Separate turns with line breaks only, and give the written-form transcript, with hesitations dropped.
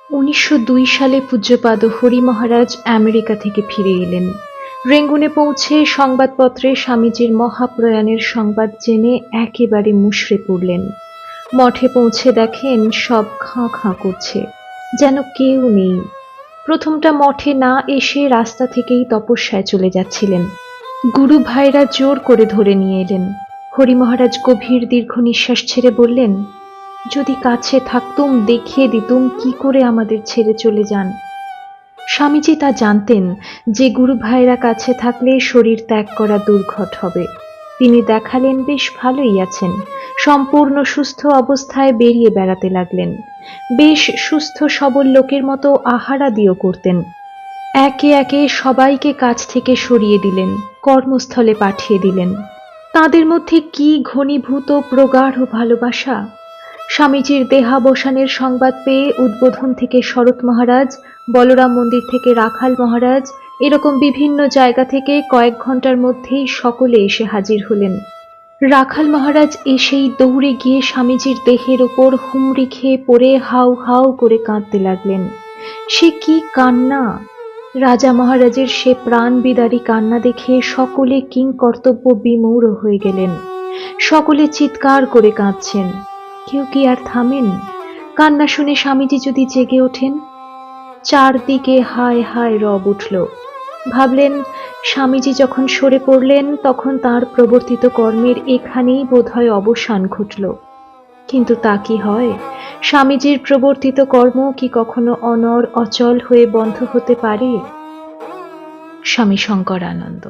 1902 সালে পূজ্যপাদ হরি মহারাজ আমেরিকা থেকে ফিরে এলেন। রেঙ্গুনে পৌঁছে সংবাদপত্রে স্বামীজির মহাপ্রয়াণের সংবাদ জেনে একেবারে মুষড়ে পড়লেন। মঠে পৌঁছে দেখেন সব খাঁ খাঁ করছে, যেন কেউ নেই। প্রথমটা মঠে না এসে রাস্তা থেকেই তপস্যায় চলে যাচ্ছিলেন। গুরু ভাইরা জোর করে ধরে নিয়ে এলেন। হরি মহারাজ গভীর দীর্ঘ নিঃশ্বাস ছেড়ে বললেন, যদি কাছে থাকতুম দেখিয়ে দিতুম কি করে আমাদের ছেড়ে চলে যান। স্বামীজি তা জানতেন যে গুরু ভাইরা কাছে থাকলে শরীর ত্যাগ করা দুর্ঘট হবে। তিনি দেখালেন বেশ ভালোই আছেন, সম্পূর্ণ সুস্থ অবস্থায় বেরিয়ে বেড়াতে লাগলেন। বেশ সুস্থ সবল লোকের মতো আহারাদিও করতেন। একে একে সবাইকে কাছ থেকে সরিয়ে দিলেন, কর্মস্থলে পাঠিয়ে দিলেন। তাদের মধ্যে কি ঘনীভূত প্রগাঢ় ভালোবাসা! স্বামীজির দেহাবসানের সংবাদ পেয়ে উদ্বোধন থেকে শরৎ মহারাজ, বলরাম মন্দির থেকে রাখাল মহারাজ, এরকম বিভিন্ন জায়গা থেকে কয়েক ঘন্টার মধ্যেই সকলে এসে হাজির হলেন। রাখাল মহারাজ এসেই দৌড়ে গিয়ে স্বামীজির দেহের উপর হুমড়ি খেয়ে পড়ে হাউ হাউ করে কাঁদতে লাগলেন। সে কি কান্না! রাজা মহারাজের সে প্রাণ বিদারী কান্না দেখে সকলে কিংকর্তব্য বিমূঢ় হয়ে গেলেন। সকলে চিৎকার করে কাঁদছেন, কেউ কি আর থামেন? কান্না শুনে স্বামীজি যদি জেগে ওঠেন? চারদিকে হায় হায় রব উঠল। ভাবলেন, স্বামীজি যখন সরে পড়লেন তখন তার প্রবর্তিত কর্মের এখানেই বোধহয় অবসান ঘটল। কিন্তু তা কি হয়? স্বামীজির প্রবর্তিত কর্ম কি কখনো অনড় অচল হয়ে বন্ধ হতে পারে? স্বামী শঙ্করানন্দ।